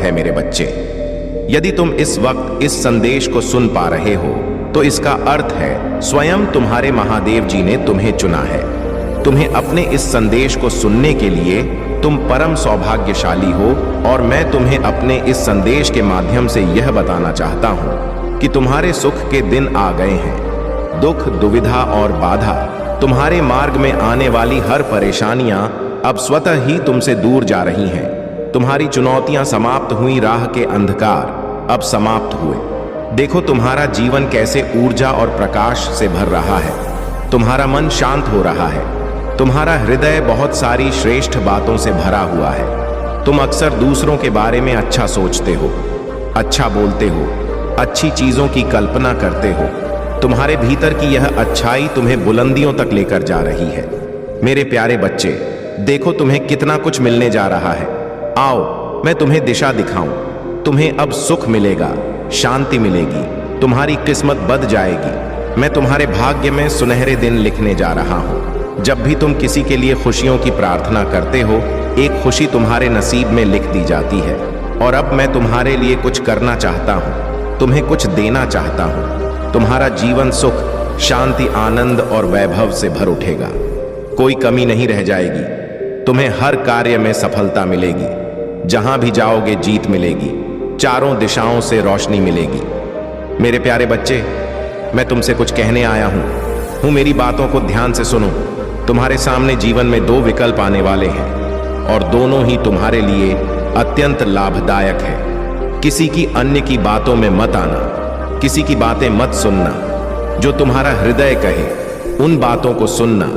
है मेरे बच्चे। यदि तुम इस वक्त इस संदेश को सुन पा रहे हो तो इसका अर्थ है स्वयं तुम्हारे महादेव जी ने तुम्हें चुना है। तुम्हें अपने इस संदेश को सुनने के लिए तुम परम सौभाग्यशाली हो और मैं तुम्हें अपने इस संदेश के माध्यम से यह बताना चाहता हूं कि तुम्हारे सुख के दिन आ गए हैं। दुख, दुविधा और बाधा, तुम्हारे मार्ग में आने वाली हर परेशानियां अब स्वतः ही तुमसे दूर जा रही हैं। तुम्हारी चुनौतियां समाप्त हुई, राह के अंधकार अब समाप्त हुए। देखो तुम्हारा जीवन कैसे ऊर्जा और प्रकाश से भर रहा है। तुम्हारा मन शांत हो रहा है। तुम्हारा हृदय बहुत सारी श्रेष्ठ बातों से भरा हुआ है। तुम अक्सर दूसरों के बारे में अच्छा सोचते हो, अच्छा बोलते हो, अच्छी चीजों की कल्पना करते हो। तुम्हारे भीतर की यह अच्छाई तुम्हें बुलंदियों तक लेकर जा रही है। मेरे प्यारे बच्चे, देखो तुम्हें कितना कुछ मिलने जा रहा है। आओ मैं तुम्हें दिशा दिखाऊं। तुम्हें अब सुख मिलेगा, शांति मिलेगी, तुम्हारी किस्मत बद जाएगी। मैं तुम्हारे भाग्य में सुनहरे दिन लिखने जा रहा हूं। जब भी तुम किसी के लिए खुशियों की प्रार्थना करते हो, एक खुशी तुम्हारे नसीब में लिख दी जाती है। और अब मैं तुम्हारे लिए कुछ करना चाहता हूं, तुम्हें कुछ देना चाहता हूं। तुम्हारा जीवन सुख, शांति, आनंद और वैभव से भर उठेगा। कोई कमी नहीं रह जाएगी। तुम्हें हर कार्य में सफलता मिलेगी। जहां भी जाओगे जीत मिलेगी। चारों दिशाओं से रोशनी मिलेगी। मेरे प्यारे बच्चे, मैं तुमसे कुछ कहने आया हूं। मेरी बातों को ध्यान से सुनो। तुम्हारे सामने जीवन में दो विकल्प आने वाले हैं और दोनों ही तुम्हारे लिए अत्यंत लाभदायक है। किसी की अन्य की बातों में मत आना, किसी की बातें मत सुनना। जो तुम्हारा हृदय कहे उन बातों को सुनना।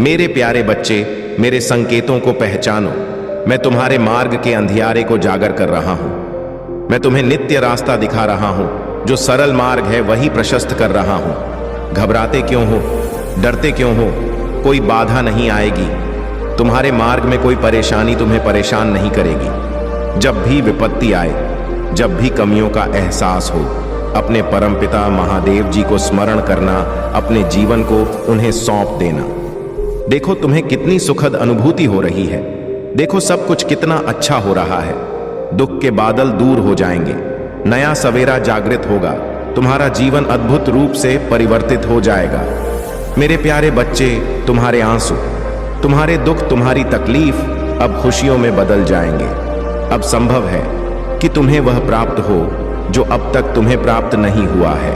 मेरे प्यारे बच्चे, मेरे संकेतों को पहचानो। मैं तुम्हारे मार्ग के अंधियारे को जागर कर रहा हूं। मैं तुम्हें नित्य रास्ता दिखा रहा हूं। जो सरल मार्ग है वही प्रशस्त कर रहा हूं। घबराते क्यों हो, डरते क्यों हो? कोई बाधा नहीं आएगी। तुम्हारे मार्ग में कोई परेशानी तुम्हें परेशान नहीं करेगी। जब भी विपत्ति आए, जब भी कमियों का एहसास हो, अपने परमपिता महादेव जी को स्मरण करना, अपने जीवन को उन्हें सौंप देना। देखो तुम्हें कितनी सुखद अनुभूति हो रही है। देखो सब कुछ कितना अच्छा हो रहा है। दुख के बादल दूर हो जाएंगे। नया सवेरा जागृत होगा। तुम्हारा जीवन अद्भुत रूप से परिवर्तित हो जाएगा। मेरे प्यारे बच्चे, तुम्हारे आंसू, तुम्हारे दुख, तुम्हारी तकलीफ अब खुशियों में बदल जाएंगे। अब संभव है कि तुम्हें वह प्राप्त हो जो अब तक तुम्हें प्राप्त नहीं हुआ है।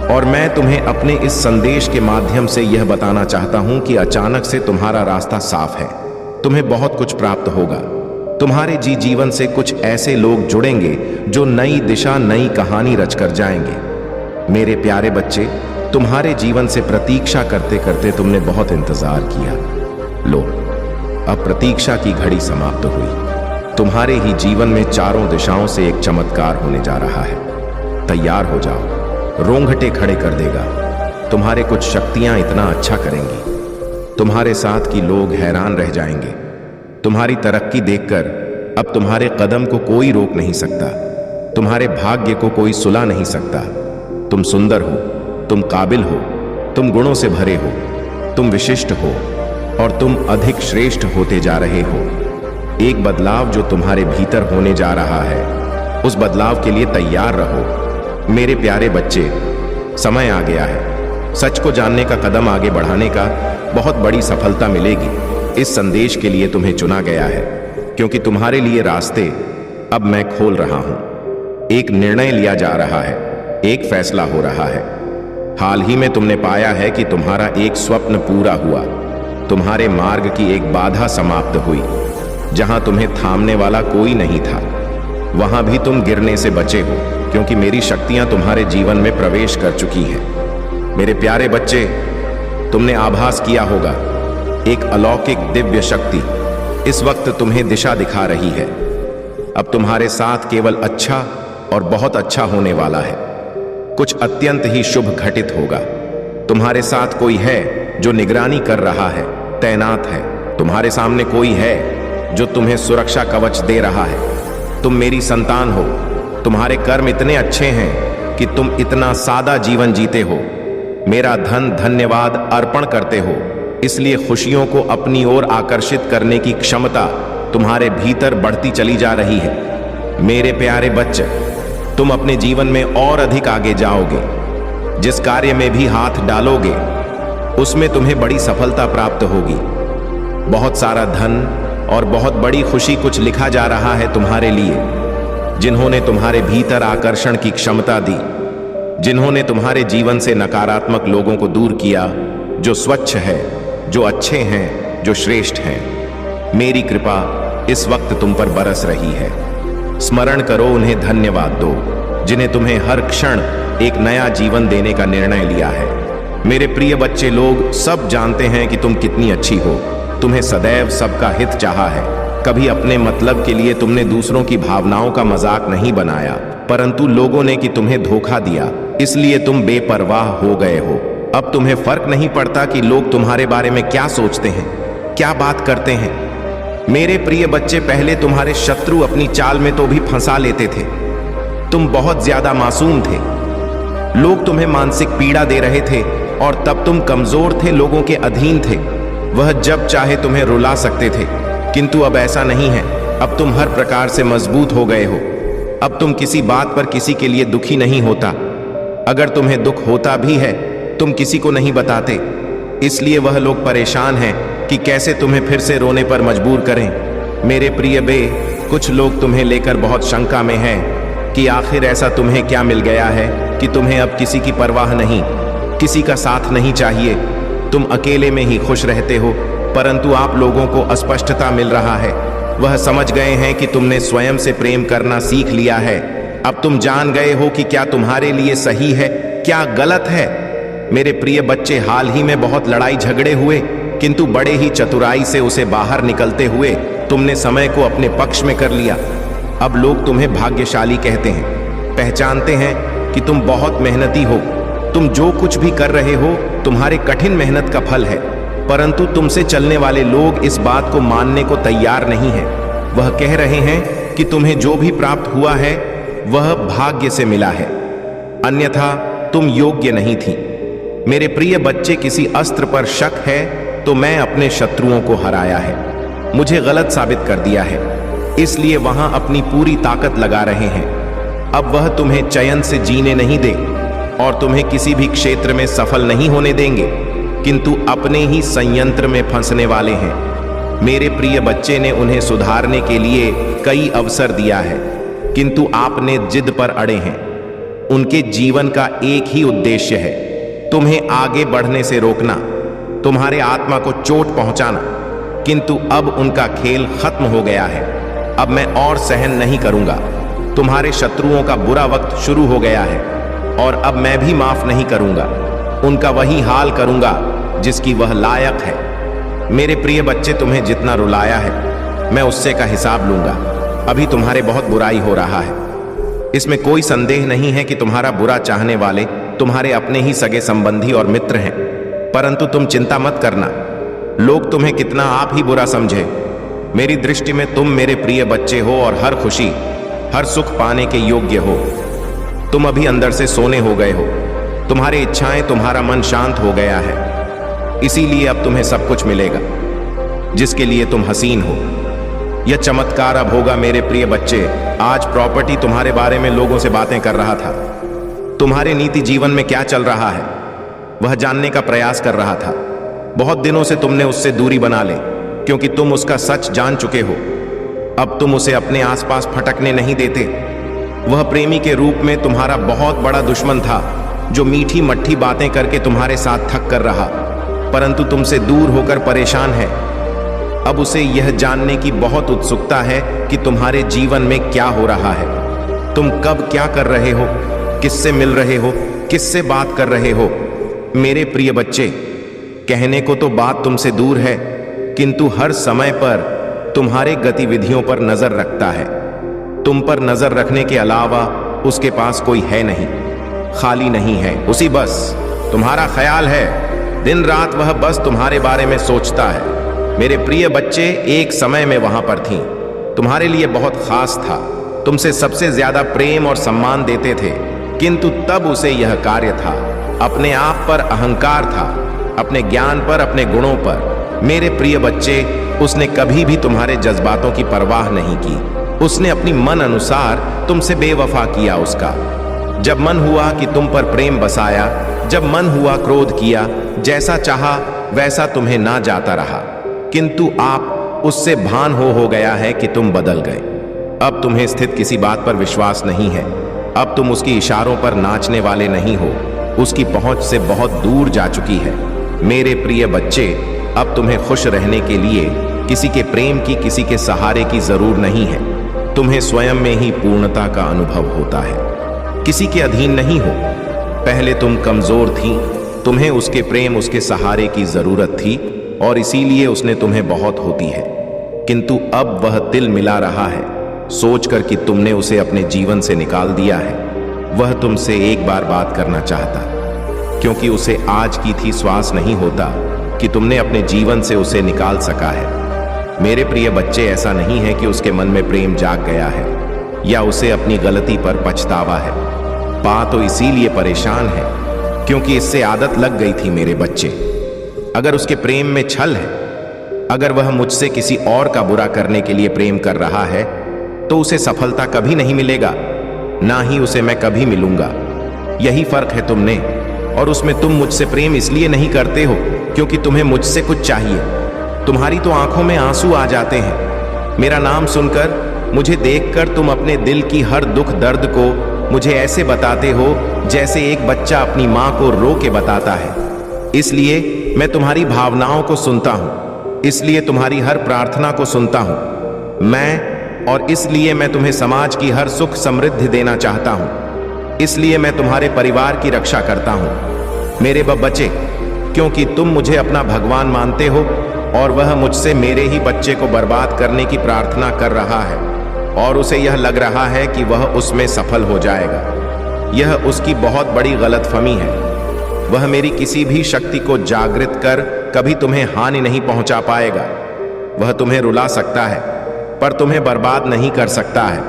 और मैं तुम्हें अपने इस संदेश के माध्यम से यह बताना चाहता हूं कि अचानक से तुम्हारा रास्ता साफ है। तुम्हें बहुत कुछ प्राप्त होगा। तुम्हारे जीवन से कुछ ऐसे लोग जुड़ेंगे जो नई दिशा, नई कहानी रचकर जाएंगे। मेरे प्यारे बच्चे, तुम्हारे जीवन से प्रतीक्षा करते करते तुमने बहुत इंतजार किया। लो, अब प्रतीक्षा की घड़ी समाप्त हुई। तुम्हारे ही जीवन में चारों दिशाओं से एक चमत्कार होने जा रहा है। तैयार हो जाओ। रोंगटे खड़े कर देगा। तुम्हारे कुछ शक्तियां इतना अच्छा करेंगी, तुम्हारे साथ की लोग हैरान रह जाएंगे। तुम्हारी तरक्की देखकर अब तुम्हारे कदम को कोई रोक नहीं सकता। तुम्हारे भाग्य को कोई सुला नहीं सकता। तुम सुंदर हो, तुम काबिल हो, तुम गुणों से भरे हो, तुम विशिष्ट हो और तुम अधिक श्रेष्ठ होते जा रहे हो। एक बदलाव जो तुम्हारे भीतर होने जा रहा है, उस बदलाव के लिए तैयार रहो। मेरे प्यारे बच्चे, समय आ गया है। सच को जानने का कदम आगे बढ़ाने का बहुत बड़ी सफलता मिलेगी। इस संदेश के लिए तुम्हें चुना गया है क्योंकि तुम्हारे लिए रास्ते अब मैं खोल रहा हूं। एक निर्णय लिया जा रहा है, एक फैसला हो रहा है। हाल ही में तुमने पाया है कि तुम्हारा एक स्वप्न पूरा हुआ। तुम्हारे मार्ग की एक बाधा समाप्त हुई। जहां तुम्हें थामने वाला कोई नहीं था, वहां भी तुम गिरने से बचे हो क्योंकि मेरी शक्तियां तुम्हारे जीवन में प्रवेश कर चुकी हैं। मेरे प्यारे बच्चे, तुमने आभास किया होगा, एक अलौकिक दिव्य शक्ति इस वक्त तुम्हें दिशा दिखा रही है। अब तुम्हारे साथ केवल अच्छा और बहुत अच्छा होने वाला है। कुछ अत्यंत ही शुभ घटित होगा। तुम्हारे साथ कोई है जो निगरानी कर रहा है, तैनात है। तुम्हारे सामने कोई है जो तुम्हें सुरक्षा कवच दे रहा है। तुम मेरी संतान हो। तुम्हारे कर्म इतने अच्छे हैं कि तुम इतना सादा जीवन जीते हो। मेरा धन धन्यवाद अर्पण करते हो। इसलिए खुशियों को अपनी ओर आकर्षित करने की क्षमता तुम्हारे भीतर बढ़ती चली जा रही है। मेरे प्यारे बच्चे, तुम अपने जीवन में और अधिक आगे जाओगे। जिस कार्य में भी हाथ डालोगे उसमें तुम्हें बड़ी सफलता प्राप्त होगी। बहुत सारा धन और बहुत बड़ी खुशी कुछ लिखा जा रहा है तुम्हारे लिए। जिन्होंने तुम्हारे भीतर आकर्षण की क्षमता दी, जिन्होंने तुम्हारे जीवन से नकारात्मक लोगों को दूर किया, जो स्वच्छ है, जो अच्छे हैं, जो श्रेष्ठ हैं, मेरी कृपा इस वक्त तुम पर बरस रही है। स्मरण करो, उन्हें धन्यवाद दो जिन्हें तुम्हें हर क्षण एक नया जीवन देने का निर्णय लिया है। मेरे प्रिय बच्चे, लोग सब जानते हैं कि तुम कितनी अच्छी हो। तुम्हें सदैव सबका हित चाहा है। कभी अपने मतलब के लिए तुमने दूसरों की भावनाओं का मजाक नहीं बनाया, परंतु लोगों ने कि तुम्हें धोखा दिया, इसलिए तुम बेपरवाह हो गए हो। अब तुम्हें फर्क नहीं पड़ता कि लोग तुम्हारे बारे में क्या सोचते हैं, क्या बात करते हैं। मेरे प्रिय बच्चे, पहले तुम्हारे शत्रु अपनी चाल में तो भी फंसा लेते थे। तुम बहुत ज्यादा मासूम थे। लोग तुम्हें मानसिक पीड़ा दे रहे थे और तब तुम कमजोर थे, लोगों के अधीन थे। वह जब चाहे तुम्हें रुला सकते थे, किंतु अब ऐसा नहीं है। अब तुम हर प्रकार से मजबूत हो गए हो। अब तुम किसी बात पर किसी के लिए दुखी नहीं होता। अगर तुम्हें दुख होता भी है, तुम किसी को नहीं बताते। इसलिए वह लोग परेशान हैं कि कैसे तुम्हें फिर से रोने पर मजबूर करें। मेरे प्रिय बे, कुछ लोग तुम्हें लेकर बहुत शंका में हैं कि आखिर ऐसा तुम्हें क्या मिल गया है कि तुम्हें अब किसी की परवाह नहीं, किसी का साथ नहीं चाहिए। तुम अकेले में ही खुश रहते हो, परंतु आप लोगों को अस्पष्टता मिल रहा है। वह समझ गए हैं कि तुमने स्वयं से प्रेम करना सीख लिया है। अब तुम जान गए हो कि क्या तुम्हारे लिए सही है, क्या गलत है। मेरे प्रिय बच्चे, हाल ही में बहुत लड़ाई झगड़े हुए, किंतु बड़े ही चतुराई से उसे बाहर निकलते हुए तुमने समय को अपने पक्ष में कर लिया। अब लोग तुम्हें भाग्यशाली कहते हैं, पहचानते हैं कि तुम बहुत मेहनती हो। तुम जो कुछ भी कर रहे हो तुम्हारे कठिन मेहनत का फल है, परंतु तुमसे चलने वाले लोग इस बात को मानने को तैयार नहीं हैं। वह कह रहे हैं कि तुम्हें जो भी प्राप्त हुआ है वह भाग्य से मिला है, अन्यथा तुम योग्य नहीं थी। मेरे प्रिय बच्चे, किसी अस्त्र पर शक है तो मैं अपने शत्रुओं को हराया है, मुझे गलत साबित कर दिया है, इसलिए वहां अपनी पूरी ताकत लगा रहे हैं। अब वह तुम्हें चयन से जीने नहीं दे और तुम्हें किसी भी क्षेत्र में सफल नहीं होने देंगे, किंतु अपने ही संयंत्र में फंसने वाले हैं। मेरे प्रिय बच्चे ने उन्हें सुधारने के लिए कई अवसर दिया है, किंतु आपने जिद पर अड़े हैं। उनके जीवन का एक ही उद्देश्य है, तुम्हें आगे बढ़ने से रोकना, तुम्हारे आत्मा को चोट पहुंचाना। किंतु अब उनका खेल खत्म हो गया है। अब मैं और सहन नहीं करूंगा। तुम्हारे शत्रुओं का बुरा वक्त शुरू हो गया है और अब मैं भी माफ नहीं करूंगा। उनका वही हाल करूंगा जिसकी वह लायक है। मेरे प्रिय बच्चे, तुम्हें जितना रुलाया है मैं उससे का हिसाब लूंगा। अभी तुम्हारे बहुत बुराई हो रहा है, इसमें कोई संदेह नहीं है कि तुम्हारा बुरा चाहने वाले तुम्हारे अपने ही सगे संबंधी और मित्र हैं, परंतु तुम चिंता मत करना। लोग तुम्हें कितना आप ही बुरा समझे, मेरी दृष्टि में तुम मेरे प्रिय बच्चे हो और हर खुशी, हर सुख पाने के योग्य हो। तुम अभी अंदर से सोने हो गए हो, तुम्हारी इच्छाएं, तुम्हारा मन शांत हो गया है, इसीलिए अब तुम्हें सब कुछ मिलेगा जिसके लिए तुम हसीन हो। यह चमत्कार अब होगा मेरे प्रिय बच्चे। आज प्रॉपर्टी तुम्हारे बारे में लोगों से बातें कर रहा था। तुम्हारे नीति जीवन में क्या चल रहा है वह जानने का प्रयास कर रहा था। बहुत दिनों से तुमने उससे दूरी बना ले, क्योंकि तुम उसका सच जान चुके हो। अब तुम उसे अपने आसपास फटकने नहीं देते। वह प्रेमी के रूप में तुम्हारा बहुत बड़ा दुश्मन था, जो मीठी मट्ठी बातें करके तुम्हारे साथ थक कर रहा, परंतु तुमसे दूर होकर परेशान है। अब उसे यह जानने की बहुत उत्सुकता है कि तुम्हारे जीवन में क्या हो रहा है, तुम कब क्या कर रहे हो, किससे मिल रहे हो, किससे बात कर रहे हो। मेरे प्रिय बच्चे, कहने को तो बात तुमसे दूर है, किंतु हर समय पर तुम्हारे गतिविधियों पर नजर रखता है। तुम पर नजर रखने के अलावा उसके पास कोई है नहीं, खाली नहीं है, उसी बस तुम्हारा ख्याल है। दिन रात वह बस तुम्हारे बारे में सोचता है। मेरे प्रिय बच्चे, एक समय में वहां पर थी, तुम्हारे लिए बहुत खास था, तुमसे सबसे ज्यादा प्रेम और सम्मान देते थे, किंतु तब उसे यह कार्य था, अपने आप पर अहंकार था, अपने ज्ञान पर, अपने गुणों पर। मेरे प्रिय बच्चे, उसने कभी भी तुम्हारे जज्बातों की परवाह नहीं की। उसने अपनी मन अनुसार तुमसे बेवफा किया उसका। जब मन हुआ कि तुम पर प्रेम बसाया, जब मन हुआ क्रोध किया, जैसा चाहा वैसा तुम्हें ना जाता रहा, किंतु आप उससे भान हो गया है कि तुम बदल गए। अब तुम्हें स्थित किसी बात पर विश्वास नहीं है। अब तुम उसकी इशारों पर नाचने वाले नहीं हो, उसकी पहुंच से बहुत दूर जा चुकी है। मेरे प्रिय बच्चे, अब तुम्हें खुश रहने के लिए किसी के प्रेम की, किसी के सहारे की जरूर नहीं है। तुम्हें स्वयं में ही पूर्णता का अनुभव होता है, किसी के अधीन नहीं हो। पहले तुम कमजोर थी, तुम्हें उसके प्रेम, उसके सहारे की जरूरत थी और इसीलिए उसने तुम्हें बहुत होती है। किंतु अब वह तिल मिला रहा है सोचकर कि तुमने उसे अपने जीवन से निकाल दिया है। वह तुमसे एक बार बात करना चाहता, क्योंकि उसे आज की थी श्वास नहीं होता कि तुमने अपने जीवन से उसे निकाल सका है। मेरे प्रिय बच्चे, ऐसा नहीं है कि उसके मन में प्रेम जाग गया है या उसे अपनी गलती पर पछतावा है। पा तो इसीलिए परेशान है क्योंकि इससे आदत लग गई थी। मेरे बच्चे, अगर उसके प्रेम में छल है, अगर वह मुझसे किसी और का बुरा करने के लिए प्रेम कर रहा है, तो उसे सफलता कभी नहीं मिलेगा, ना ही उसे मैं कभी मिलूंगा। यही फर्क है तुमने और उसमें। तुम मुझसे प्रेम इसलिए नहीं करते हो क्योंकि तुम्हें मुझसे कुछ चाहिए। तुम्हारी तो आंखों में आंसू आ जाते हैं। मेरा नाम सुनकर, मुझे देखकर तुम अपने दिल की हर दुख दर्द को मुझे ऐसे बताते हो जैसे एक बच्चा अपनी मां को रो के बताता है। इसलिए मैं तुम्हारी भावनाओं को सुनता हूं, इसलिए तुम्हारी हर प्रार्थना को सुनता हूं और इसलिए मैं तुम्हें समाज की हर सुख समृद्धि देना चाहता हूं। इसलिए मैं तुम्हारे परिवार की रक्षा करता हूं मेरे बच्चे, क्योंकि तुम मुझे अपना भगवान मानते हो और वह मुझसे मेरे ही बच्चे को बर्बाद करने की प्रार्थना कर रहा है और उसे यह लग रहा है कि वह उसमें सफल हो जाएगा। यह उसकी बहुत बड़ी गलतफहमी है। वह मेरी किसी भी शक्ति को जागृत कर कभी तुम्हें हानि नहीं पहुंचा पाएगा। वह तुम्हें रुला सकता है पर तुम्हें बर्बाद नहीं कर सकता है।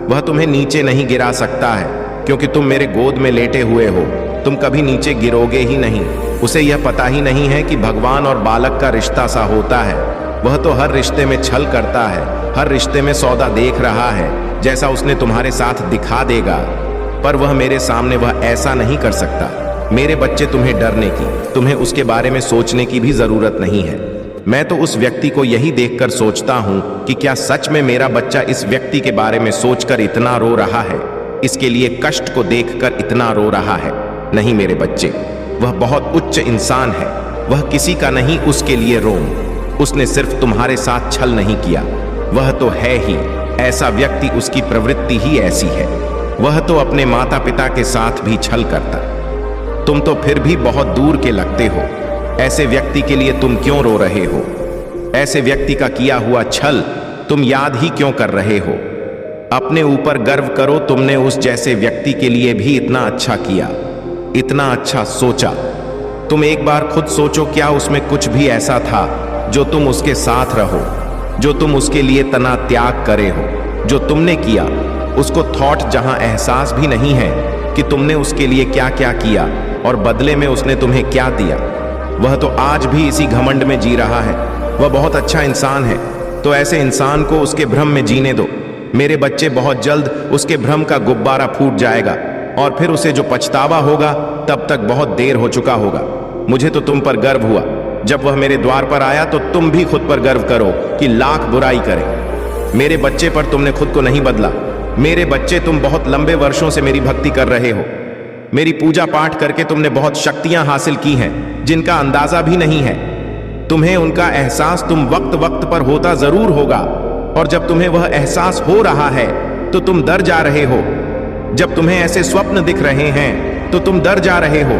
वह तुम्हें नीचे नहीं गिरा सकता है क्योंकि तुम मेरे गोद में लेटे हुए हो। तुम कभी नीचे गिरोगे ही नहीं। उसे यह पता ही नहीं है कि भगवान और बालक का रिश्ता सा होता है। वह तो हर रिश्ते में छल करता है, हर रिश्ते में सौदा देख रहा है जैसा उसने तुम्हारे साथ दिखा देगा, पर वह मेरे सामने वह ऐसा नहीं कर सकता। मेरे बच्चे, तुम्हें डरने की, तुम्हें उसके बारे में सोचने की भी जरूरत नहीं है। मैं तो उस व्यक्ति को यही देखकर सोचता हूं कि क्या सच में मेरा बच्चा इस व्यक्ति के बारे में सोचकर इतना रो रहा है, इसके लिए कष्ट को देखकर इतना रो रहा है। नहीं मेरे बच्चे, वह बहुत उच्च इंसान है। वह किसी का नहीं उसके लिए रोम। उसने सिर्फ तुम्हारे साथ छल नहीं किया, वह तो है ही ऐसा व्यक्ति, उसकी प्रवृत्ति ही ऐसी है। वह तो अपने माता पिता के साथ भी छल करता। तुम तो फिर भी बहुत दूर के लगते हो। ऐसे व्यक्ति के लिए तुम क्यों रो रहे हो? ऐसे व्यक्ति का किया हुआ छल तुम याद ही क्यों कर रहे हो? अपने ऊपर गर्व करो, तुमने उस जैसे व्यक्ति के लिए भी इतना अच्छा किया, इतना अच्छा सोचा। तुम एक बार खुद सोचो, क्या उसमें कुछ भी ऐसा था जो तुम उसके साथ रहो, जो तुम उसके लिए तना त्याग करे हो? जो तुमने किया उसको थॉट जहां एहसास भी नहीं है कि तुमने उसके लिए क्या क्या किया और बदले में उसने तुम्हें क्या दिया। वह तो आज भी इसी घमंड में जी रहा है। वह बहुत अच्छा इंसान है, तो ऐसे इंसान को उसके भ्रम में जीने दो। मेरे बच्चे, बहुत जल्द उसके भ्रम का गुब्बारा फूट जाएगा और फिर उसे जो पछतावा होगा तब तक बहुत देर हो चुका होगा। मुझे तो तुम पर गर्व हुआ जब वह मेरे द्वार पर आया, तो तुम भी खुद पर गर्व करो कि लाख बुराई करे। मेरे बच्चे, पर तुमने खुद को नहीं बदला। मेरे बच्चे, तुम बहुत लंबे वर्षों से मेरी भक्ति कर रहे हो। मेरी पूजा पाठ करके तुमने बहुत शक्तियां हासिल की हैं जिनका अंदाजा भी नहीं है। तुम्हें उनका एहसास तुम वक्त वक्त पर होता जरूर होगा, और जब तुम्हें वह एहसास हो रहा है तो तुम डर जा रहे हो। जब तुम्हें ऐसे स्वप्न दिख रहे हैं तो तुम डर जा रहे हो।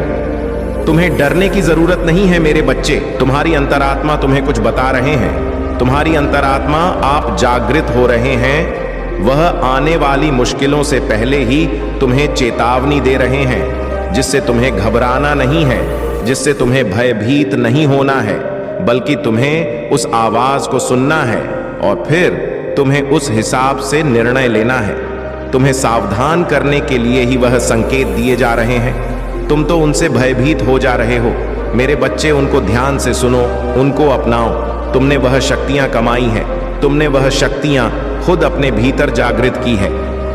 तुम्हें डरने की जरूरत नहीं है मेरे बच्चे। तुम्हारी अंतरात्मा तुम्हें कुछ बता रहे हैं। तुम्हारी अंतरात्मा, आप जागृत हो रहे हैं। वह आने वाली मुश्किलों से पहले ही तुम्हें चेतावनी दे रहे हैं, जिससे तुम्हें घबराना नहीं है, जिससे तुम्हें भयभीत नहीं होना है, बल्कि तुम्हें उस आवाज को सुनना है और फिर तुम्हें उस हिसाब से निर्णय लेना है। तुम्हें सावधान करने के लिए ही वह संकेत दिए जा रहे हैं। तुम तो उनसे भयभीत हो जा रहे हो। मेरे बच्चे, उनको ध्यान से सुनो, उनको अपनाओ। तुमने वह शक्तियां कमाई हैं, तुमने वह शक्तियां खुद अपने भीतर जागृत की है।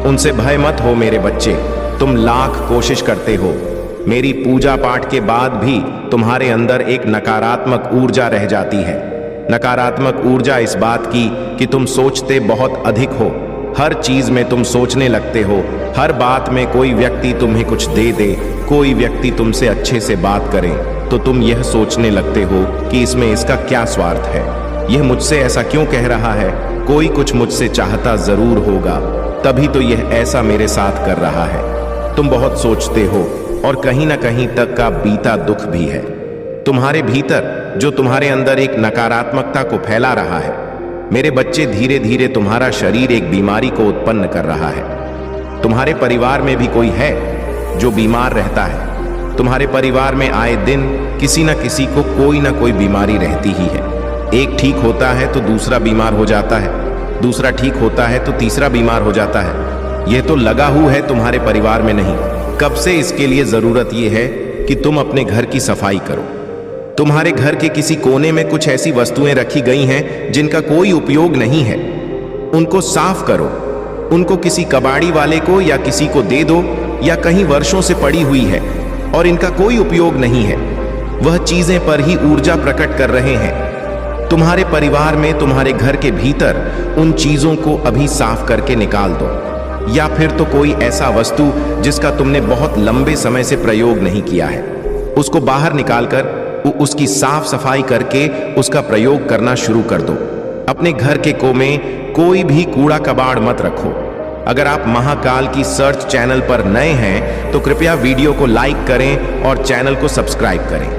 उनसे भय मत हो मेरे बच्चे। तुम लाख कोशिश करते हो, मेरी पूजा पाठ के बाद भी तुम्हारे अंदर एक नकारात्मक ऊर्जा रह जाती है। नकारात्मक ऊर्जा इस बात की कि तुम सोचते बहुत अधिक हो। हर चीज में तुम सोचने लगते हो। हर बात में कोई व्यक्ति तुम्हें कुछ दे दे, कोई व्यक्ति तुमसे अच्छे से बात करे, तो तुम यह सोचने लगते हो कि इसमें इसका क्या स्वार्थ है, यह मुझसे ऐसा क्यों कह रहा है, कोई कुछ मुझसे चाहता जरूर होगा, तभी तो यह ऐसा मेरे साथ कर रहा है। तुम बहुत सोचते हो और कहीं ना कहीं तक का बीता दुख भी है तुम्हारे भीतर, जो तुम्हारे अंदर एक नकारात्मकता को फैला रहा है। मेरे बच्चे, धीरे धीरे तुम्हारा शरीर एक बीमारी को उत्पन्न कर रहा है। तुम्हारे परिवार में भी कोई है जो बीमार रहता है। तुम्हारे परिवार में आए दिन किसी न किसी को कोई ना कोई बीमारी रहती ही है। एक ठीक होता है तो दूसरा बीमार हो जाता है, दूसरा ठीक होता है तो तीसरा बीमार हो जाता है। यह तो लगा हुआ है तुम्हारे परिवार में नहीं। कब से इसके लिए जरूरत यह है कि तुम अपने घर की सफाई करो। तुम्हारे घर के किसी कोने में कुछ ऐसी वस्तुएं रखी गई हैं जिनका कोई उपयोग नहीं है, उनको साफ करो। उनको किसी कबाड़ी वाले को या किसी को दे दो, या कहीं वर्षों से पड़ी हुई है और इनका कोई उपयोग नहीं है। वह चीजें पर ही ऊर्जा प्रकट कर रहे हैं। तुम्हारे परिवार में, तुम्हारे घर के भीतर उन चीजों को अभी साफ करके निकाल दो। या फिर तो कोई ऐसा वस्तु जिसका तुमने बहुत लंबे समय से प्रयोग नहीं किया है, उसको बाहर निकालकर उसकी साफ सफाई करके उसका प्रयोग करना शुरू कर दो। अपने घर के कोने कोई भी कूड़ा कबाड़ मत रखो। अगर आप महाकाल की सर्च चैनल पर नए हैं तो कृपया वीडियो को लाइक करें और चैनल को सब्सक्राइब करें।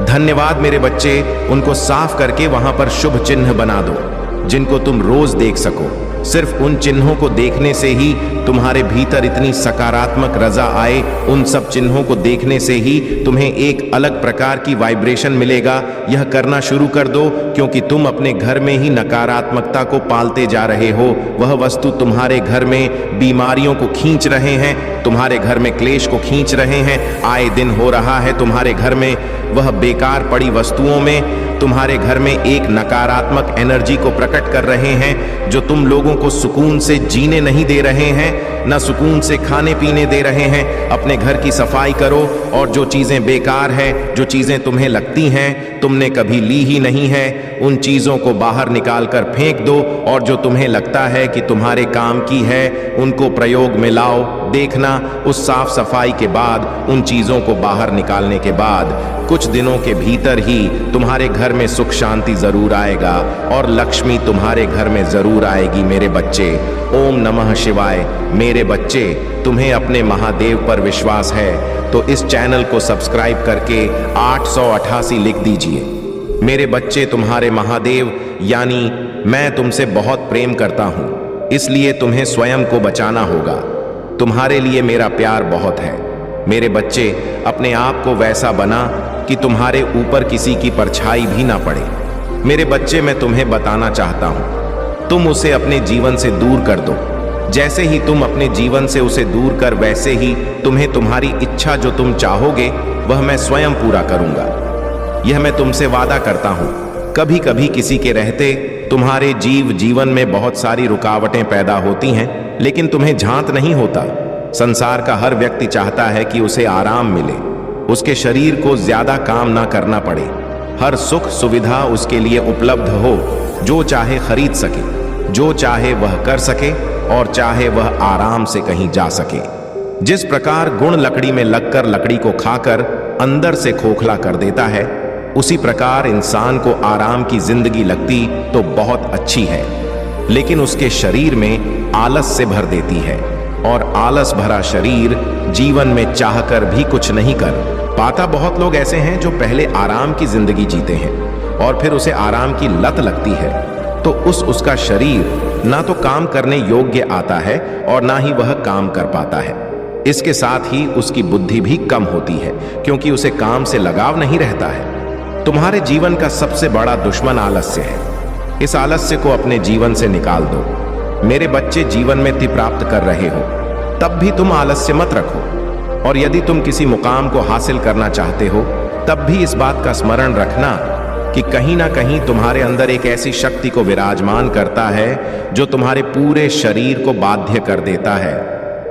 धन्यवाद मेरे बच्चे। उनको साफ करके वहां पर शुभ चिन्ह बना दो जिनको तुम रोज देख सको। सिर्फ उन चिन्हों को देखने से ही तुम्हारे भीतर इतनी सकारात्मक रजा आए, उन सब चिन्हों को देखने से ही तुम्हें एक अलग प्रकार की वाइब्रेशन मिलेगा। यह करना शुरू कर दो, क्योंकि तुम अपने घर में ही नकारात्मकता को पालते जा रहे हो। वह वस्तु तुम्हारे घर में बीमारियों को खींच रहे हैं, तुम्हारे घर में क्लेश को खींच रहे हैं। आए दिन हो रहा है तुम्हारे घर में वह बेकार पड़ी वस्तुओं में तुम्हारे घर में एक नकारात्मक एनर्जी को प्रकट कर रहे हैं, जो तुम लोगों को सुकून से जीने नहीं दे रहे हैं, ना सुकून से खाने पीने दे रहे हैं। अपने घर की सफाई करो और जो चीजें बेकार है, जो चीजें तुम्हें लगती हैं तुमने कभी ली ही नहीं है, उन चीजों को बाहर निकाल कर फेंक दो। और जो तुम्हें लगता है कि तुम्हारे काम की है, उनको प्रयोग में लाओ। देखना, उस साफ सफाई के बाद, उन चीजों को बाहर निकालने के बाद कुछ दिनों के भीतर ही तुम्हारे घर में सुख शांति जरूर आएगा और लक्ष्मी तुम्हारे घर में जरूर आएगी मेरे बच्चे। ओम नमः शिवाय। मेरे बच्चे, तुम्हें अपने महादेव पर विश्वास है तो इस चैनल को सब्सक्राइब करके 888 लिख दीजिए। मेरे बच्चे, तुम्हारे महादेव यानी मैं तुमसे बहुत प्रेम करता हूं, इसलिए तुम्हें स्वयं को बचाना होगा। तुम्हारे लिए मेरा प्यार बहुत है। मेरे बच्चे, अपने आप को वैसा बना कि तुम्हारे ऊपर किसी की परछाई भी ना पड़े। मेरे बच्चे, मैं तुम्हें बताना चाहता हूं, तुम उसे अपने जीवन से दूर कर दो। जैसे ही तुम अपने जीवन से उसे दूर कर, वैसे ही तुम्हें तुम्हारी इच्छा जो तुम चाहोगे वह मैं स्वयं पूरा करूंगा। यह मैं तुमसे वादा करता हूं। कभी कभी किसी के रहते तुम्हारे जीवन में बहुत सारी रुकावटें पैदा होती हैं, लेकिन तुम्हें झांत नहीं होता। संसार का हर व्यक्ति चाहता है कि उसे आराम मिले, उसके शरीर को ज्यादा काम ना करना पड़े, हर सुख सुविधा उसके लिए उपलब्ध हो, जो चाहे खरीद सके, जो चाहे वह कर सके और चाहे वह आराम से कहीं जा सके। जिस प्रकार गुण लकड़ी में लगकर लकड़ी को खाकर अंदर से खोखला कर देता है, उसी प्रकार इंसान को आराम की जिंदगी लगती तो बहुत अच्छी है, लेकिन उसके शरीर में आलस से भर देती है। और आलस भरा शरीर जीवन में चाहकर भी कुछ नहीं कर पाता। बहुत लोग ऐसे हैं जो पहले आराम की जिंदगी जीते हैं और फिर उसे आराम की लत लगती है, तो उसका शरीर ना तो काम करने योग्य आता है और ना ही वह काम कर पाता है। इसके साथ ही उसकी बुद्धि भी कम होती है, क्योंकि उसे काम से लगाव नहीं रहता है। तुम्हारे जीवन का सबसे बड़ा दुश्मन आलस्य है। इस आलस्य को अपने जीवन से निकाल दो। मेरे बच्चे, जीवन में ति प्राप्त कर रहे हो तब भी तुम आलस्य मत रखो, और यदि तुम किसी मुकाम को हासिल करना चाहते हो तब भी इस बात का स्मरण रखना कि कहीं ना कहीं तुम्हारे अंदर एक ऐसी शक्ति को विराजमान करता है जो तुम्हारे पूरे शरीर को बाध्य कर देता है।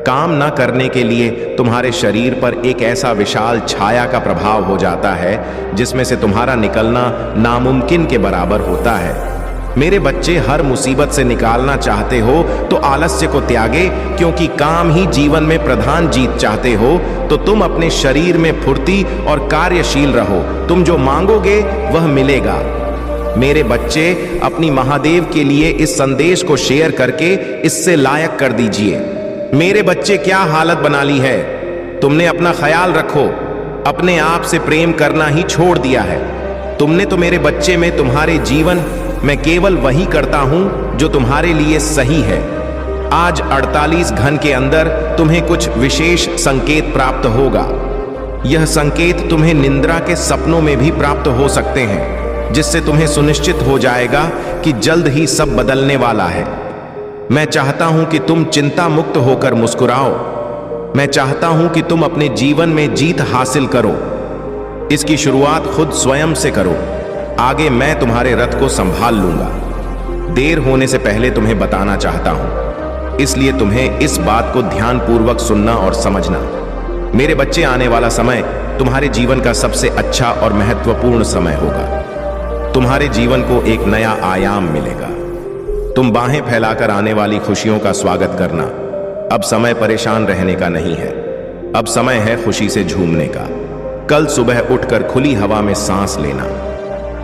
काम न करने के लिए तुम्हारे शरीर पर एक ऐसा विशाल छाया का प्रभाव हो जाता है जिसमें से तुम्हारा निकलना नामुमकिन के बराबर होता है। मेरे बच्चे, हर मुसीबत से निकालना चाहते हो तो आलस्य को त्यागे, क्योंकि काम ही जीवन में प्रधान जीत चाहते हो तो तुम अपने शरीर में फुर्ती और कार्यशील रहो। तुम जो मांगोगे वह मिलेगा। मेरे बच्चे, अपनी महादेव के लिए इस संदेश को शेयर करके इससे लायक कर दीजिए। मेरे बच्चे, क्या हालत बना ली है। तुमने अपना ख्याल रखो, अपने आप से प्रेम करना ही छोड़ दिया है। तुमने तो मेरे बच्चे में तुम्हारे जीवन मैं केवल वही करता हूं जो तुम्हारे लिए सही है। आज 48 घंटे के अंदर तुम्हें कुछ विशेष संकेत प्राप्त होगा। यह संकेत तुम्हें निद्रा के सपनों में भी प्राप्त हो सकते हैं, जिससे तुम्हें सुनिश्चित हो जाएगा कि जल्द ही सब बदलने वाला है। मैं चाहता हूं कि तुम चिंता मुक्त होकर मुस्कुराओ। मैं चाहता हूं कि तुम अपने जीवन में जीत हासिल करो। इसकी शुरुआत खुद स्वयं से करो। आगे मैं तुम्हारे रथ को संभाल लूंगा। देर होने से पहले तुम्हें बताना चाहता हूं, इसलिए तुम्हें इस बात को ध्यानपूर्वक सुनना और समझना। मेरे बच्चे, आने वाला समय तुम्हारे जीवन का सबसे अच्छा और महत्वपूर्ण समय होगा। तुम्हारे जीवन को एक नया आयाम मिलेगा। तुम बाहें फैलाकर आने वाली खुशियों का स्वागत करना। अब समय परेशान रहने का नहीं है, अब समय है खुशी से झूमने का। कल सुबह उठकर खुली हवा में सांस लेना,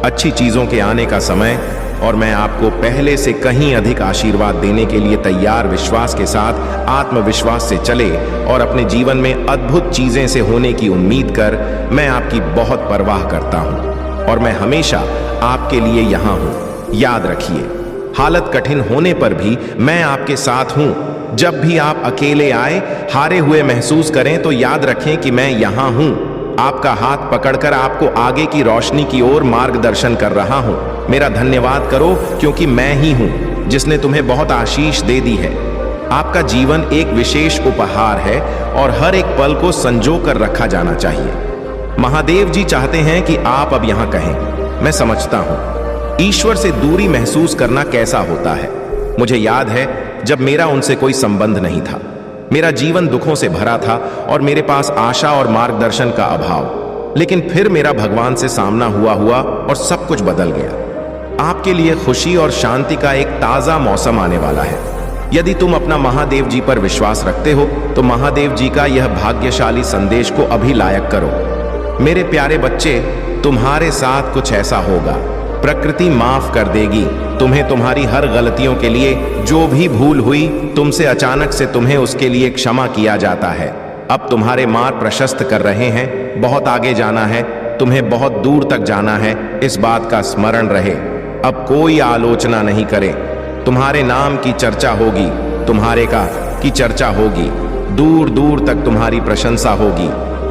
अच्छी चीजों के आने का समय, और मैं आपको पहले से कहीं अधिक आशीर्वाद देने के लिए तैयार। विश्वास के साथ, आत्मविश्वास से चले और अपने जीवन में अद्भुत चीजें से होने की उम्मीद कर। मैं आपकी बहुत परवाह करता हूं और मैं हमेशा आपके लिए यहां हूं। याद रखिए, हालत कठिन होने पर भी मैं आपके साथ हूं। जब भी आप अकेले आए, हारे हुए महसूस करें तो याद रखें कि मैं यहां हूं। आपका हाथ पकड़कर आपको आगे की रोशनी की ओर मार्गदर्शन कर रहा हूं। मेरा धन्यवाद करो, क्योंकि मैं ही हूं जिसने तुम्हें बहुत आशीष दे दी है। आपका जीवन एक विशेष उपहार है और हर एक पल को संजो कर रखा जाना चाहिए। महादेव जी चाहते हैं कि आप अब यहां कहें, मैं समझता हूं। ईश्वर से दूरी महसूस करना कैसा होता है। मुझे याद है जब मेरा उनसे कोई संबंध नहीं था। मेरा जीवन दुखों से भरा था और मेरे पास आशा और मार्गदर्शन का अभाव। लेकिन फिर मेरा भगवान से सामना हुआ और सब कुछ बदल गया। आपके लिए खुशी और शांति का एक ताजा मौसम आने वाला है। यदि तुम अपना महादेव जी पर विश्वास रखते हो तो महादेव जी का यह भाग्यशाली संदेश को अभी लायक करो। मेरे प्यारे बच्चे, तुम्हारे साथ कुछ ऐसा होगा। प्रकृति माफ कर देगी तुम्हें तुम्हारी हर गलतियों के लिए। जो भी भूल हुई तुमसे अचानक से, तुम्हें उसके लिए क्षमा किया जाता है। अब तुम्हारे मार्ग प्रशस्त कर रहे हैं। बहुत आगे जाना है, तुम्हें बहुत दूर तक जाना है, इस बात का स्मरण रहे। अब कोई आलोचना नहीं करे। तुम्हारे नाम की चर्चा होगी, तुम्हारे का की चर्चा होगी। दूर दूर तक तुम्हारी प्रशंसा होगी।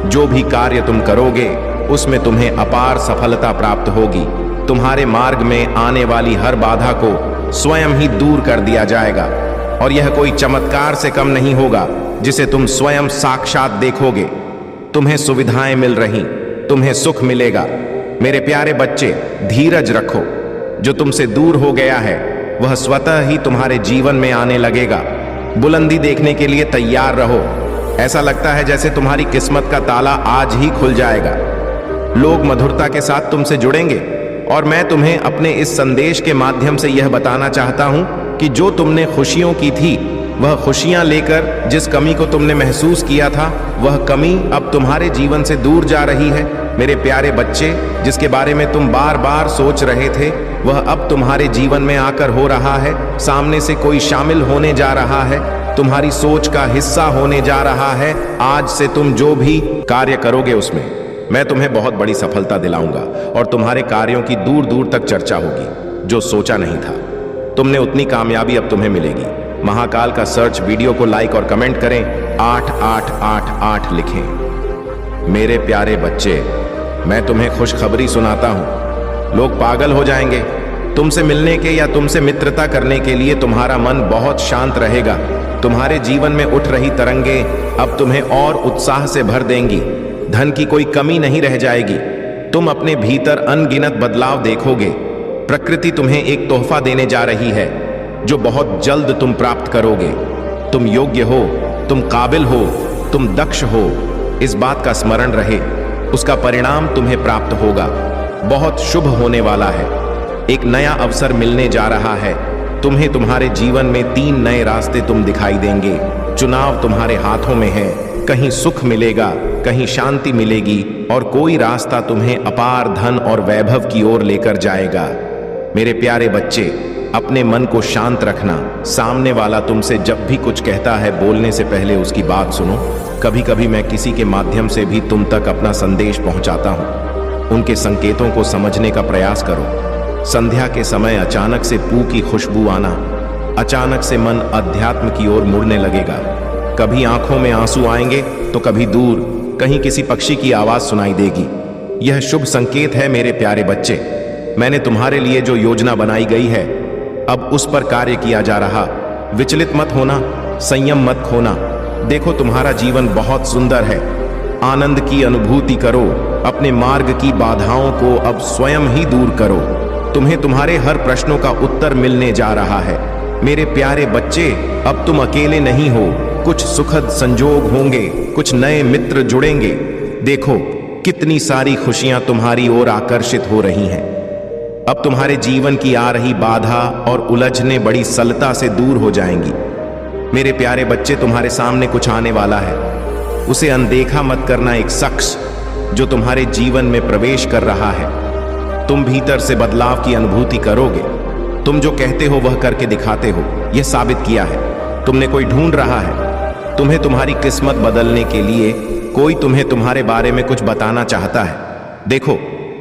जो भी कार्य तुम करोगे उसमें तुम्हें अपार सफलता प्राप्त होगी। तुम्हारे मार्ग में आने वाली हर बाधा को स्वयं ही दूर कर दिया जाएगा और यह कोई चमत्कार से कम नहीं होगा जिसे तुम स्वयं साक्षात देखोगे। तुम्हें सुविधाएं मिल रही, तुम्हें सुख मिलेगा। मेरे प्यारे बच्चे, धीरज रखो। जो तुमसे दूर हो गया है वह स्वतः ही तुम्हारे जीवन में आने लगेगा। बुलंदी देखने के लिए तैयार रहो। ऐसा लगता है जैसे तुम्हारी किस्मत का ताला आज ही खुल जाएगा। लोग मधुरता के साथ तुमसे जुड़ेंगे और मैं तुम्हें अपने इस संदेश के माध्यम से यह बताना चाहता हूं कि जो तुमने खुशियों की थी, वह खुशियां लेकर जिस कमी को तुमने महसूस किया था, वह कमी अब तुम्हारे जीवन से दूर जा रही है। मेरे प्यारे बच्चे, जिसके बारे में तुम बार बार सोच रहे थे, वह अब तुम्हारे जीवन में आकर हो रहा है। सामने से कोई शामिल होने जा रहा है, तुम्हारी सोच का हिस्सा होने जा रहा है। आज से तुम जो भी कार्य करोगे उसमें मैं तुम्हें बहुत बड़ी सफलता दिलाऊंगा और तुम्हारे कार्यों की दूर दूर तक चर्चा होगी। जो सोचा नहीं था तुमने, उतनी कामयाबी अब तुम्हें मिलेगी। महाकाल का सर्च वीडियो को लाइक और कमेंट करें, 8888 लिखें। मेरे प्यारे बच्चे, मैं तुम्हें खुशखबरी सुनाता हूं। लोग पागल हो जाएंगे तुमसे मिलने के या तुमसे मित्रता करने के लिए। तुम्हारा मन बहुत शांत रहेगा। तुम्हारे जीवन में उठ रही तरंगें अब तुम्हें और उत्साह से भर देंगी। धन की कोई कमी नहीं रह जाएगी। तुम अपने भीतर अनगिनत बदलाव देखोगे। प्रकृति तुम्हें एक तोहफा देने जा रही है जो बहुत जल्द तुम प्राप्त करोगे। तुम योग्य हो, तुम काबिल हो, तुम दक्ष हो, इस बात का स्मरण रहे। उसका परिणाम तुम्हें प्राप्त होगा, बहुत शुभ होने वाला है। एक नया अवसर मिलने जा रहा है तुम्हें। तुम्हारे जीवन में 3 नए रास्ते तुम दिखाई देंगे। चुनाव तुम्हारे हाथों में है। कहीं सुख मिलेगा, कहीं शांति मिलेगी, और कोई रास्ता तुम्हें अपार धन और वैभव की ओर लेकर जाएगा। मेरे प्यारे बच्चे, अपने मन को शांत रखना। सामने वाला तुमसे जब भी कुछ कहता है, बोलने से पहले उसकी बात सुनो। कभी कभी मैं किसी के माध्यम से भी तुम तक अपना संदेश पहुंचाता हूं। उनके संकेतों को समझने का प्रयास करो। संध्या के समय अचानक से पू की खुशबू आना, अचानक से मन अध्यात्म की ओर मुड़ने लगेगा। कभी आंखों में आंसू आएंगे तो कभी दूर कहीं किसी पक्षी की आवाज सुनाई देगी। यह शुभ संकेत है मेरे प्यारे बच्चे। मैंने तुम्हारे लिए जो योजना बनाई गई है, अब उस पर कार्य किया जा रहा। विचलित मत होना, संयम मत खोना। देखो, तुम्हारा जीवन बहुत सुंदर है। आनंद की अनुभूति करो। अपने मार्ग की बाधाओं को अब स्वयं ही दूर करो। तुम्हें तुम्हारे हर प्रश्नों का उत्तर मिलने जा रहा है। मेरे प्यारे बच्चे, अब तुम अकेले नहीं हो। कुछ सुखद संजोग होंगे, कुछ नए मित्र जुड़ेंगे। देखो, कितनी सारी खुशियां तुम्हारी ओर आकर्षित हो रही हैं। अब तुम्हारे जीवन की आ रही बाधा और उलझने बड़ी सरलता से दूर हो जाएंगी। मेरे प्यारे बच्चे, तुम्हारे सामने कुछ आने वाला है। उसे अनदेखा मत करना। एक शख्स जो तुम्हारे जीवन में प्रवेश कर रहा है। तुम भीतर से बदलाव की अनुभूति करोगे। तुम जो कहते हो वह करके दिखाते हो। यह साबित किया है। तुमने कोई ढूंढ रहा है। तुम्हें तुम्हारी किस्मत बदलने के लिए कोई तुम्हें तुम्हारे बारे में कुछ बताना चाहता है। देखो,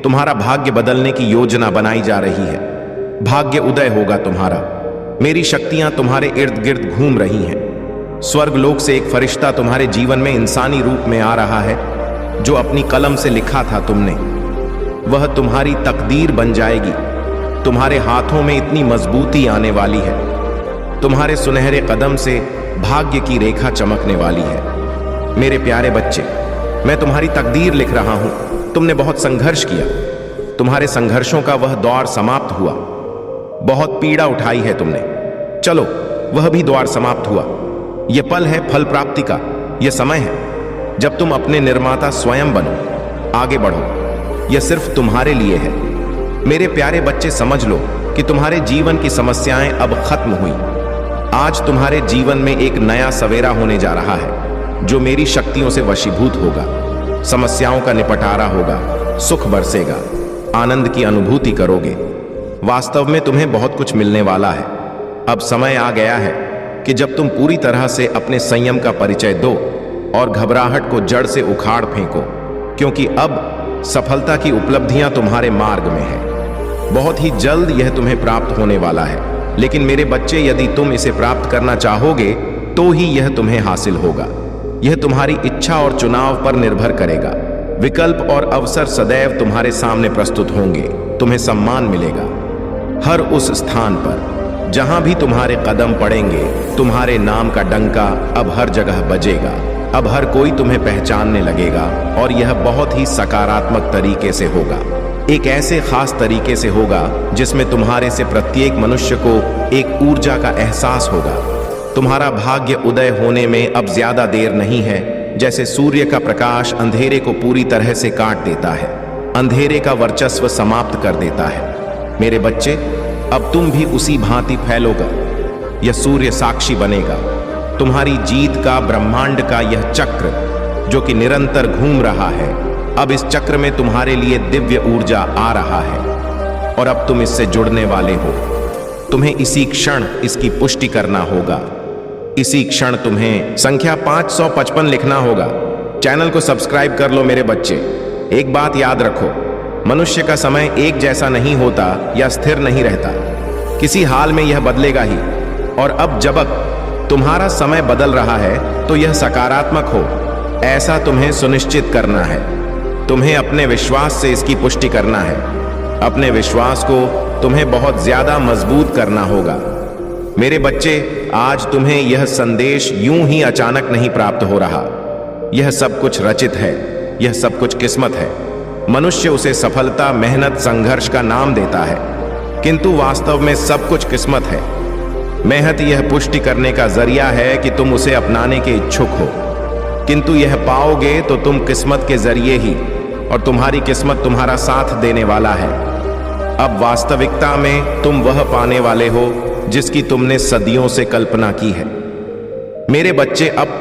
तुम्हारा भाग्य बदलने की योजना बनाई जा रही है। भाग्य उदय होगा तुम्हारा। मेरी शक्तियां तुम्हारे इर्द गिर्द घूम रही हैं। स्वर्गलोक से एक फरिश्ता तुम्हारे जीवन में इंसानी रूप में आ रहा है। जो अपनी कलम से लिखा था तुमने, वह तुम्हारी तकदीर बन जाएगी। तुम्हारे हाथों में इतनी मजबूती आने वाली है। तुम्हारे सुनहरे कदम से भाग्य की रेखा चमकने वाली है। मेरे प्यारे बच्चे, मैं तुम्हारी तकदीर लिख रहा हूं। तुमने बहुत संघर्ष किया। तुम्हारे संघर्षों का वह दौर समाप्त हुआ। बहुत पीड़ा उठाई है तुमने। चलो, वह भी द्वार समाप्त हुआ। यह पल है फल प्राप्ति का। यह समय है जब तुम अपने निर्माता स्वयं बनो। आगे बढ़ो। यह सिर्फ तुम्हारे लिए है। मेरे प्यारे बच्चे, समझ लो कि तुम्हारे जीवन की समस्याएं अब खत्म हुई। आज तुम्हारे जीवन में एक नया सवेरा होने जा रहा है जो मेरी शक्तियों से वशीभूत होगा। समस्याओं का निपटारा होगा। सुख बरसेगा। आनंद की अनुभूति करोगे। वास्तव में तुम्हें बहुत कुछ मिलने वाला है। अब समय आ गया है कि जब तुम पूरी तरह से अपने संयम का परिचय दो और घबराहट को जड़ से उखाड़ फेंको, क्योंकि अब सफलता की उपलब्धियां तुम्हारे मार्ग में है। बहुत ही जल्द यह तुम्हें प्राप्त होने वाला है। लेकिन मेरे बच्चे, यदि तुम इसे प्राप्त करना चाहोगे तो ही यह तुम्हें हासिल होगा। यह तुम्हारी इच्छा और चुनाव पर निर्भर करेगा। विकल्प और अवसर सदैव तुम्हारे सामने प्रस्तुत होंगे। तुम्हें सम्मान मिलेगा। हर उस स्थान पर जहां भी तुम्हारे कदम पड़ेंगे, तुम्हारे नाम का डंका अब हर जगह बजेगा। अब हर कोई तुम्हें पहचानने लगेगा, और यह बहुत ही सकारात्मक तरीके से होगा। एक ऐसे खास तरीके से होगा जिसमें तुम्हारे से प्रत्येक मनुष्य को एक ऊर्जा का एहसास होगा। तुम्हारा भाग्य उदय होने में अब ज्यादा देर नहीं है। जैसे सूर्य का प्रकाश अंधेरे को पूरी तरह से काट देता है, अंधेरे का वर्चस्व समाप्त कर देता है। मेरे बच्चे, अब तुम भी उसी भांति फैलोगा। यह सूर्य साक्षी बनेगा। तुम्हारी जीत का, ब्रह्मांड का यह चक्र जो कि निरंतर घूम रहा है, अब इस चक्र में तुम्हारे लिए दिव्य ऊर्जा आ रहा है और अब तुम इससे जुड़ने वाले हो। तुम्हें इसी क्षण इसकी पुष्टि करना होगा। इसी क्षण तुम्हें संख्या 555 लिखना होगा। चैनल को सब्सक्राइब कर लो मेरे बच्चे। एक बात याद रखो, मनुष्य का समय एक जैसा नहीं होता या स्थिर नहीं रहता। किसी हाल में यह बदलेगा ही। और अब जब तुम्हारा समय बदल रहा है तो यह सकारात्मक हो, ऐसा तुम्हें सुनिश्चित करना है। तुम्हें अपने विश्वास से इसकी पुष्टि करना है। अपने विश्वास को तुम्हें बहुत ज्यादा मजबूत करना होगा। मेरे बच्चे, आज तुम्हें यह संदेश यूं ही अचानक नहीं प्राप्त हो रहा। यह सब कुछ रचित है। यह सब कुछ किस्मत है। मनुष्य उसे सफलता, मेहनत, संघर्ष का नाम देता है, किंतु वास्तव में सब कुछ किस्मत है। मेहनत यह पुष्टि करने का जरिया है कि तुम उसे अपनाने के इच्छुक हो, किंतु यह पाओगे तो तुम किस्मत के जरिए ही, और तुम्हारी किस्मत तुम्हारा साथ देने वाला है। अब वास्तविकता में तुम वह पाने वाले हो जिसकी तुमने सदियों से कल्पना की है। मेरे बच्चे, अब